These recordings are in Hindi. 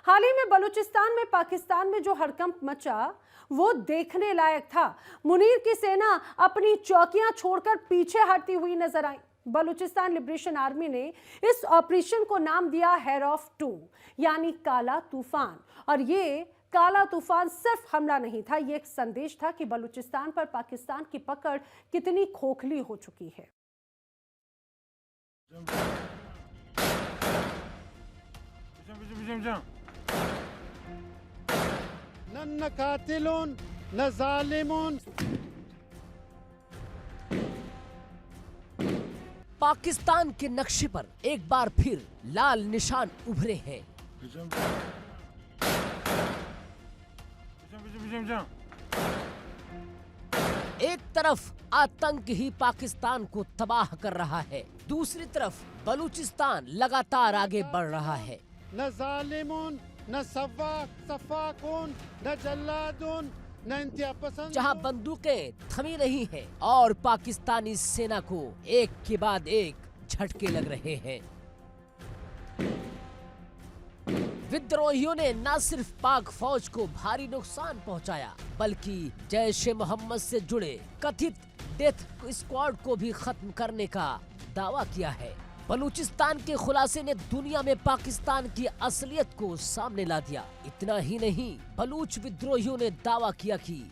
हाल ही में बलूचिस्तान में पाकिस्तान में जो हड़कंप मचा वो देखने लायक था। मुनीर की सेना अपनी चौकियां छोड़कर पीछे हटती हुई नजर आई। बलूचिस्तान लिबरेशन आर्मी ने इस ऑपरेशन को नाम दिया हेयर ऑफ 2 यानी काला तूफान। और ये काला तूफान सिर्फ हमला नहीं था, ये एक संदेश था कि बलूचिस्तान पर पाकिस्तान की पकड़ कितनी खोखली हो चुकी है। न कातिलुन न जालिमुन। पाकिस्तान के नक्शे पर एक बार फिर लाल निशान उभरे हैं। एक तरफ आतंक ही पाकिस्तान को तबाह कर रहा है, दूसरी तरफ बलूचिस्तान लगातार आगे बढ़ रहा है। न जालिमुन न सफाकुन न जल्लादुन न इंतहा पसंद। जहां बंदूकें थमी रही हैं और पाकिस्तानी सेना को एक के बाद एक झटके लग रहे हैं। विद्रोहियों ने न सिर्फ पाक फौज को भारी नुकसान पहुंचाया, बल्कि जैश-ए-मोहम्मद से जुड़े कथित डेथ स्क्वाड को भी खत्म करने का दावा किया है। बलूचिस्तान के खुलासे ने दुनिया में पाकिस्तान की असलियत को सामने ला दिया। इतना ही नहीं, बलूच विद्रोहियों ने दावा किया कि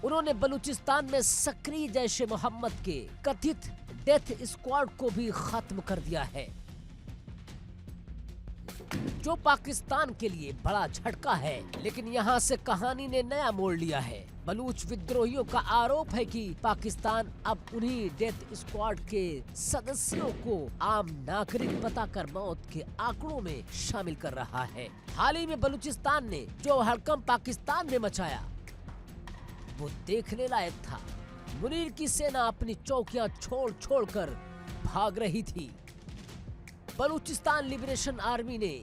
उन्होंने बलूचिस्तान में सक्रिय जैश-ए-मोहम्मद के कथित डेथ स्क्वाड को भी खत्म कर दिया है, जो पाकिस्तान के लिए बड़ा झटका है। लेकिन यहाँ से कहानी ने नया मोड़ लिया है। बलूच विद्रोहियों का आरोप है कि पाकिस्तान अब उन्हीं डेथ स्क्वाड के सदस्यों को आम नागरिक बताकर मौत के आंकड़ों में शामिल कर रहा है। हाल ही में बलूचिस्तान ने जो हड़कंप पाकिस्तान में मचाया वो देखने लायक था। मुनीर की सेना अपनी चौकियां छोड़ कर भाग रही थी। बलूचिस्तान लिबरेशन आर्मी ने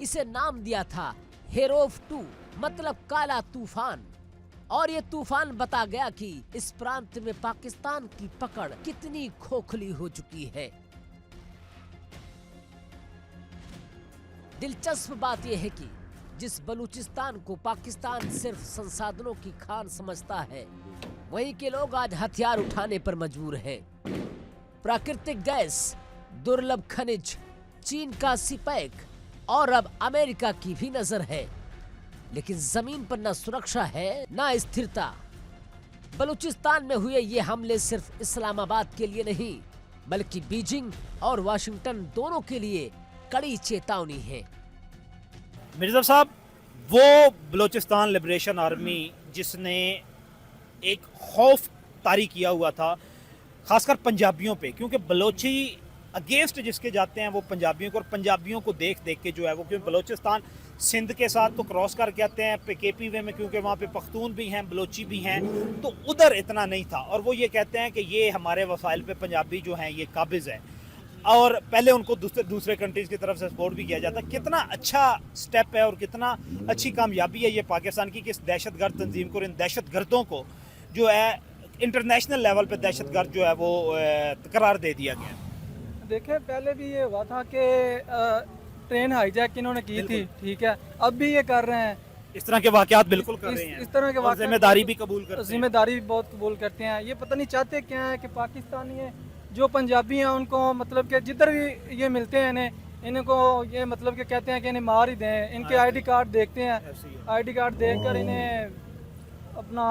इसे नाम दिया था हेयर ऑफ 2 मतलब काला तूफान। और ये तूफान बता गया कि इस प्रांत में पाकिस्तान की पकड़ कितनी खोखली हो चुकी है। दिलचस्प बात यह है कि जिस बलूचिस्तान को पाकिस्तान सिर्फ संसाधनों की खान समझता है, वहीं के लोग आज हथियार उठाने पर मजबूर हैं। प्राकृतिक गैस, दुर्लभ खनिज, चीन का सिपेक और अब अमेरिका की भी नजर है, लेकिन जमीन पर न सुरक्षा है न स्थिरता। बलूचिस्तान में हुए ये हमले सिर्फ इस्लामाबाद के लिए नहीं, बल्कि बीजिंग और वाशिंगटन दोनों के लिए कड़ी चेतावनी है। मिर्जा साहब, वो बलूचिस्तान लिबरेशन आर्मी जिसने एक खौफ तारी किया हुआ था खासकर पंजाबियों पे, क्योंकि बलोची अगेंस्ट जिसके जाते हैं वो पंजाबियों को, और पंजाबियों को देख के जो है वो, क्योंकि बलूचिस्तान सिंध के साथ तो क्रॉस करके आते हैं केपी वे में, क्योंकि वहाँ पे पख्तून भी हैं, बलोची भी हैं, तो उधर इतना नहीं था। और वो ये कहते हैं कि ये हमारे वसाइल पे पंजाबी जो हैं ये काबिज है, और पहले उनको दूसरे कंट्रीज़ की तरफ से सपोर्ट भी किया जाता। कितना अच्छा स्टेप है और कितना अच्छी कामयाबी है ये पाकिस्तान की कि इस दहशतगर्द तंजीम को, इन दहशतगर्दों को जो है इंटरनेशनल लेवल पे दहशतगर्द जो है वो करार दे दिया गया। देखें, पहले भी ये हुआ था कि ट्रेन हाईजैक इन्होंने की थी, ठीक है, अब भी ये कर रहे हैं। इस तरह के वाकयात बिल्कुल कर रहे हैं। इस तरह के वाकयात जिम्मेदारी भी कबूल करते हैं। जिम्मेदारी भी बहुत कबूल करते हैं। ये पता नहीं चाहते क्या है कि पाकिस्तानी है जो पंजाबी हैं उनको मतलब कि जिधर भी ये मिलते हैं इनको ये मतलब कि कहते हैं कि इन्हें मार ही दें। इनके आईडी कार्ड देखते हैं, आईडी कार्ड देखकर इन्हें अपना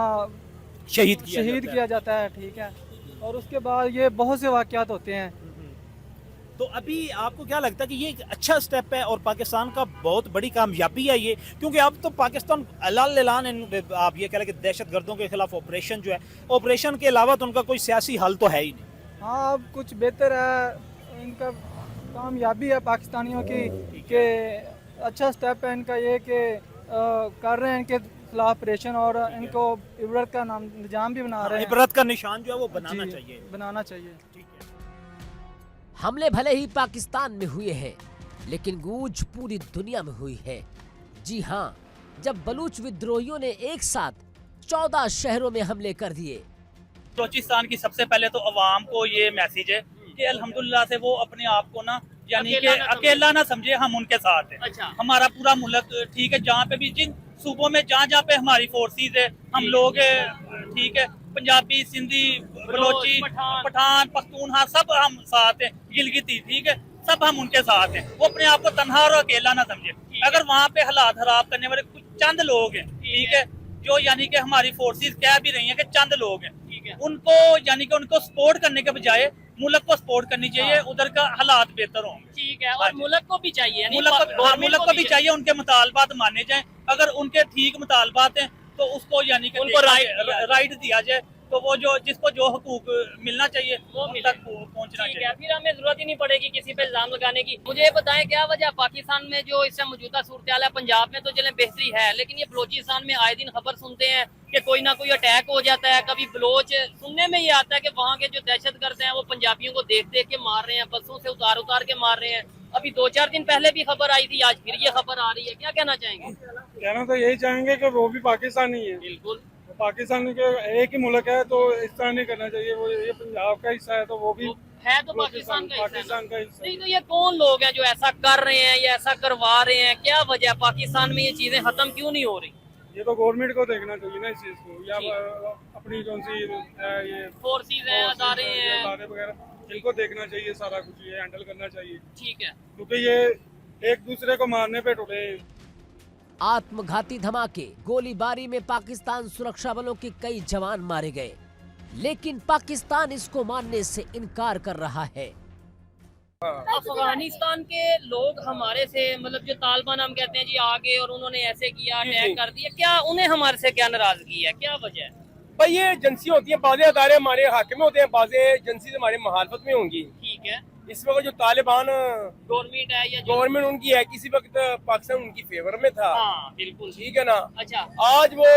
शहीद किया जाता है, ठीक है। और उसके बाद ये बहुत से वाकयात होते हैं। तो अभी आपको क्या लगता है कि ये एक अच्छा स्टेप है और पाकिस्तान का बहुत बड़ी कामयाबी है ये, क्योंकि अब तो पाकिस्तान अलान आप ये कह रहे हैं कि दहशतगर्दों के खिलाफ ऑपरेशन जो है, ऑपरेशन के अलावा तो उनका कोई सियासी हल तो है ही नहीं। हाँ, अब कुछ बेहतर है, इनका कामयाबी है पाकिस्तानियों की कि अच्छा स्टेप है इनका ये कि कर रहे हैं इनके खिलाफ ऑपरेशन, और इनको इबरत का निजाम भी बना रहे हैं। इबरत का निशान जो है वो बनाना चाहिए। ठीक है। हमले भले ही पाकिस्तान में हुए हैं, लेकिन गूंज पूरी दुनिया में हुई है। जी हाँ, जब बलूच विद्रोहियों ने एक साथ 14 शहरों में हमले कर दिए। बलूचिस्तान की सबसे पहले तो अवाम को ये मैसेज है कि अल्हम्दुलिल्लाह से वो अपने आप को ना यानी कि अकेला ना समझे, हम उनके साथ हैं। अच्छा। हमारा पूरा मुल्क ठीक है, जहाँ पे भी जिन सूबों में जहाँ पे हमारी फोर्सेस है, हम लोग ठीक है, पंजाबी, सिंधी, बलोची, पठान, पख्तूनखा, सब हम साथ हैं, गिलगिती, ठीक है, सब हम उनके साथ हैं। वो अपने आप को तन्हा और अकेला ना समझे। अगर वहाँ पे हालात खराब करने वाले कुछ चंद लोग हैं, ठीक है, जो यानी कि हमारी फोर्सेस कह भी रही हैं कि चंद लोग हैं, उनको यानी कि उनको सपोर्ट करने के बजाय मुल्क को सपोर्ट करनी चाहिए, उधर का हालात बेहतर होंगे। ठीक है, और मुल्क को भी चाहिए, मुल्क को भी चाहिए उनके मुतालबात माने जाएं। अगर उनके ठीक मुतालबात हैं तो उसको यानी कि उनको राइट दिया जाए, तो वो जो जिसको जो हकूक मिलना चाहिए वो तक पहुंचना ठीक चाहिए। है, फिर हमें जरूरत ही नहीं पड़ेगी किसी पे इल्जाम लगाने की। मुझे ये बताएं, क्या वजह पाकिस्तान में जो इस मौजूदा सूरत हाल है, पंजाब में तो चले बेहतरी है, लेकिन ये बलोचिस्तान में आए दिन खबर सुनते हैं कि कोई ना कोई अटैक हो जाता है। कभी बलोच, सुनने में ये आता है कि वहाँ के जो दहशतगर्द हैं वो पंजाबियों को देख देख के मार रहे हैं, बसों से उतार के मार रहे हैं। अभी 2-4 दिन पहले भी खबर आई थी, आज फिर ये खबर आ रही है। क्या कहना चाहेंगे? कहना तो यही चाहेंगे कि वो भी पाकिस्तानी है, बिल्कुल पाकिस्तान के एक ही मुल्क है, तो इस तरह नहीं करना चाहिए। वो ये पंजाब का हिस्सा है तो वो भी है तो पाकिस्तान का पाकिस्तान का हिस्सा है। नहीं, तो ये कौन लोग हैं जो ऐसा कर रहे हैं या ऐसा करवा रहे हैं? क्या वजह, पाकिस्तान में ये चीजें खत्म क्यों नहीं हो रही? ये तो गवर्नमेंट को देखना चाहिए ना इस चीज को, या अपनी कौन सी ये फोर्सेस हैं, अदारे हैं, अदारे वगैरह, इनको देखना चाहिए, सारा कुछ ये हैंडल करना चाहिए, ठीक है। क्योंकि ये एक दूसरे को मारने पे टुटे। आत्मघाती धमाके, गोलीबारी में पाकिस्तान सुरक्षा बलों के कई जवान मारे गए, लेकिन पाकिस्तान इसको मानने से इनकार कर रहा है। अफगानिस्तान के लोग हमारे से, मतलब जो तालिबान हम कहते हैं जी, आगे और उन्होंने ऐसे किया, अटैक कर दिया, क्या उन्हें हमारे से क्या नाराजगी है, क्या वजह है? भाई ये एजेंसी होती है, बाज़े अदारे हमारे हाथ में होते हैं, बाज़े एजेंसी हमारे मुखालफत में होंगी। ठीक है, इस वक्त जो तालिबान गवर्नमेंट है या गवर्नमेंट उनकी है, किसी वक्त पाकिस्तान उनकी फेवर में था। हाँ बिल्कुल ठीक है ना। अच्छा, आज वो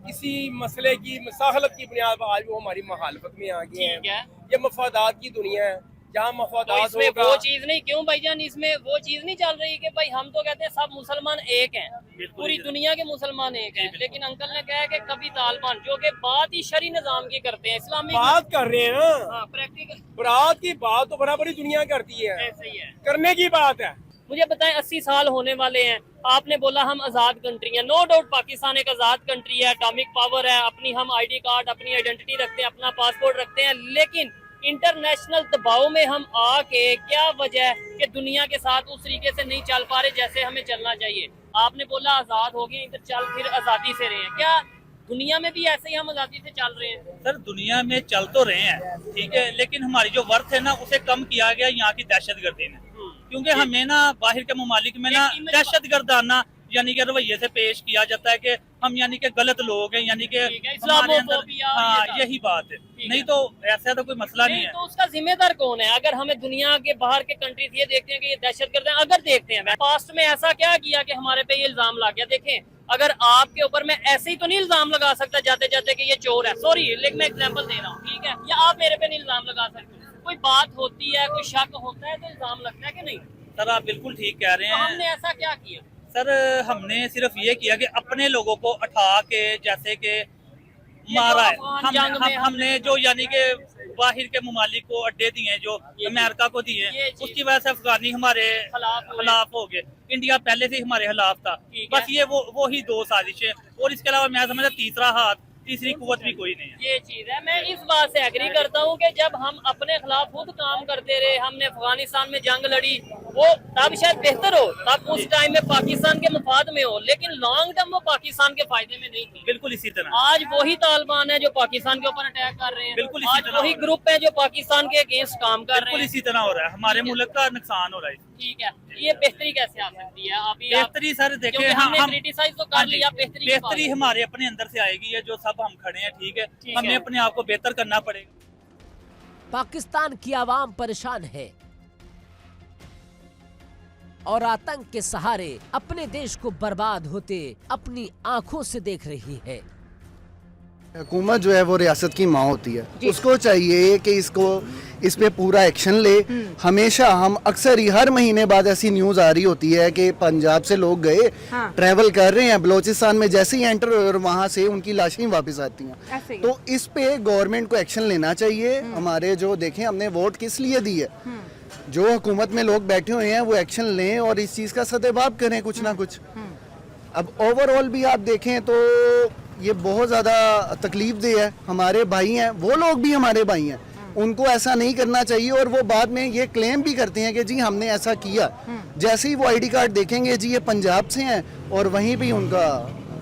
किसी मसले की मसाहलत की बुनियाद पर आज वो हमारी मुखालफत में आ गए ठीक हैं। है। ये मफादात की दुनिया है, जहाँ तो मफादात इसमें होगा। वो चीज नहीं, क्यों भाईजान, इसमें वो चीज नहीं चल रही कि भाई हम तो कहते हैं सब मुसलमान एक हैं, पूरी दुनिया के मुसलमान एक हैं, लेकिन अंकल ने कहा कि कभी तालिबान, जो कि बात ही शरी निजाम की करते हैं, इस्लामिक बात कर रहे हैं ना, हाँ, प्रैक्टिकल बरात की बात तो बराबरी दुनिया करती है, ऐसे ही है। करने की बात है। मुझे बताएं, 80 साल होने वाले हैं, आपने बोला हम आजाद कंट्री है, नो डाउट पाकिस्तान एक आजाद कंट्री है, एटॉमिक पावर है, अपनी हम आईडी कार्ड, अपनी आइडेंटिटी रखते हैं, अपना पासपोर्ट रखते हैं, लेकिन इंटरनेशनल दबाव में हम आके क्या वजह है कि दुनिया के साथ उस तरीके से नहीं चल पा रहे जैसे हमें चलना चाहिए? आपने बोला आजाद हो गए, इधर चल फिर आजादी से रहे हैं, क्या दुनिया में भी ऐसे ही हम आजादी से चल रहे हैं? सर दुनिया में चल तो रहे हैं, ठीक है, लेकिन हमारी जो वर्थ है ना उसे कम किया गया यहाँ की दहशतगर्दी ने, क्योंकि हमें ना बाहर के ममालिक में ना दहशतगर्दाना यानी कि रवैये से पेश किया जाता है कि हम यानी कि गलत लोग हैं, यानी कि हमारे अंदर, हाँ यही बात है, नहीं तो ऐसा तो कोई मसला नहीं है। तो उसका जिम्मेदार कौन है? अगर हमें दुनिया के बाहर के कंट्रीज ये देखते हैं कि ये दहशतगर्द हैं, अगर देखते हैं पास्ट में ऐसा क्या किया कि हमारे पे ये इल्जाम लग गया? देखें, अगर आपके ऊपर मैं ऐसे ही तो नहीं इल्जाम लगा सकता जाते जाते कि ये चोर है, सॉरी लेकिन मैं एग्जाम्पल दे रहा हूँ, ठीक है, या आप मेरे पे नहीं इल्जाम लगा सकते। कोई बात होती है, कोई शक होता है तो इल्जाम लगता है कि नहीं? सर आप बिल्कुल ठीक कह रहे तो हैं। हमने ऐसा क्या किया? सर हमने सिर्फ ये किया कि अपने लोगों को उठा के जैसे कि मारा है, हमने जो यानी कि बाहर के ममालिक को अड्डे दिए, जो अमेरिका को दिए, उसकी वजह से अफगानी हमारे खिलाफ हो गए। इंडिया पहले से हमारे खिलाफ था, बस ये वो ही दो साजिशें, और इसके अलावा मैं समझता तीसरा हाथ, तीसरी कुव्वत भी कोई नहीं है। ये चीज है, मैं इस बात से एग्री करता हूँ कि जब हम अपने खिलाफ खुद काम करते रहे, हमने अफगानिस्तान में जंग लड़ी, वो तब शायद बेहतर हो, तब उस टाइम में पाकिस्तान के मफाद में हो, लेकिन लॉन्ग टर्म वो पाकिस्तान के फायदे में नहीं थी। बिल्कुल इसी तरह आज वही तालिबान है जो पाकिस्तान के ऊपर अटैक कर रहे हैं, बिल्कुल इसी आज तरह वही ग्रुप है जो पाकिस्तान के अगेंस्ट काम कर रहे बिल्कुल हैं। इसी तरह हो रहा है, हमारे मुल्क का नुकसान हो रहा है। ठीक है, ये बेहतरी कैसे आ सकती है? अभी बेहतरी सर देखे, हमने क्रिटिसाइज तो कर लिया, बेहतरी हमारे अपने अंदर से आएगी, है जो सब हम खड़े हैं, ठीक है, हमें अपने आप को बेहतर करना पड़ेगा। पाकिस्तान की आवाम परेशान है और आतंक के सहारे अपने देश को बर्बाद होते अपनी आंखों से देख रही है। हुकूमत जो है वो रियासत की माँ होती है, उसको चाहिए कि इस पे पूरा एक्शन ले। हमेशा हम अक्सर ही हर महीने बाद ऐसी न्यूज़ आ रही होती है कि पंजाब से लोग गए, ट्रैवल कर रहे हैं बलोचिस्तान में, जैसे ही एंटर और वहाँ से उनकी लाशें वापस आती हैं। तो इस पे गवर्नमेंट को एक्शन लेना चाहिए। हमारे जो देखें, हमने वोट किस लिए दी है, जो हुकूमत में लोग बैठे हुए हैं वो एक्शन लें और इस चीज़ का सद्भाव करें कुछ ना कुछ। अब ओवरऑल भी आप देखें तो ये बहुत ज़्यादा तकलीफ दे है। हमारे भाई हैं, वो लोग भी हमारे भाई हैं, उनको ऐसा नहीं करना चाहिए। और वो बाद में ये क्लेम भी करते हैं कि जी हमने ऐसा किया। जैसे ही वो आईडी कार्ड देखेंगे जी ये पंजाब से हैं और वहीं पे ही उनका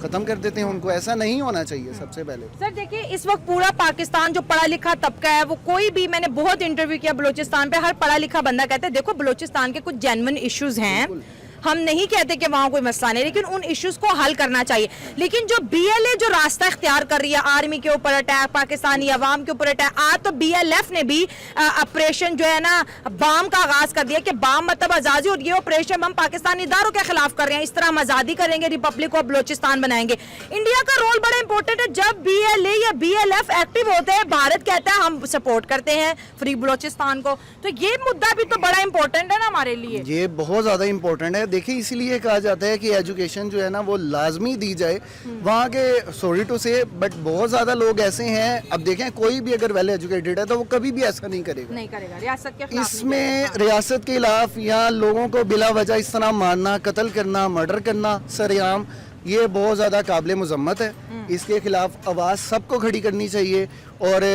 ख़त्म कर देते हैं उनको। ऐसा नहीं होना चाहिए सबसे पहले। सर देखिए, इस वक्त पूरा पाकिस्तान जो पढ़ा लिखा तबका है वो कोई भी, मैंने बहुत इंटरव्यू किया बलूचिस्तान पे, हर पढ़ा लिखा बंदा कहता है देखो बलूचिस्तान के कुछ जेन्युइन इश्यूज हैं, हम नहीं कहते कि वहाँ कोई मसला नहीं, लेकिन उन इश्यूज को हल करना चाहिए। लेकिन जो BLA जो रास्ता इख्तियार कर रही है, आर्मी के ऊपर अटैक, पाकिस्तानी अवाम के ऊपर अटैक, आज तो BLF ने भी ऑपरेशन जो है ना बाम का आगाज कर दिया कि बाम मतलब आज़ादी, और ये ऑपरेशन हम पाकिस्तानी इदारों के खिलाफ कर रहे हैं। इस तरह हम आज़ादी करेंगे, रिपब्लिक ऑफ बलोचिस्तान बनाएंगे। इंडिया का रोल बड़ा इंपॉर्टेंट है। जब BLA या BLF एक्टिव होते हैं, भारत कहता है हम सपोर्ट करते हैं फ्री बलोचिस्तान को, तो ये मुद्दा भी तो बड़ा इंपॉर्टेंट है ना हमारे लिए। ये बहुत ज़्यादा इंपॉर्टेंट है। देखिए इसीलिए कहा जाता है कि एजुकेशन जो है ना वो लाजमी दी जाए वहाँ के, सॉरी टू से, बट बहुत ज़्यादा लोग ऐसे हैं। अब देखें कोई भी अगर वेल एजुकेटेड है तो वो कभी भी ऐसा नहीं करेगा, रियासत के खिलाफ इसमें रियासत के खिलाफ या लोगों को बिला वजह इस तरह मारना, कत्ल करना, मर्डर करना सरेआम, ये बहुत ज़्यादा काबिल मजम्मत है। इसके खिलाफ आवाज़ सबको खड़ी करनी चाहिए और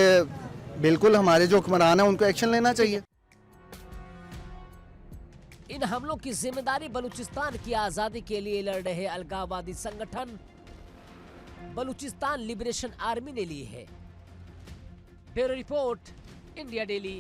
बिल्कुल हमारे जो हुक्मरान हैं उनको एक्शन लेना चाहिए। इन हमलों की जिम्मेदारी बलूचिस्तान की आजादी के लिए लड़ रहे अलगाववादी संगठन बलूचिस्तान लिबरेशन आर्मी ने ली है। Bureau report, India daily.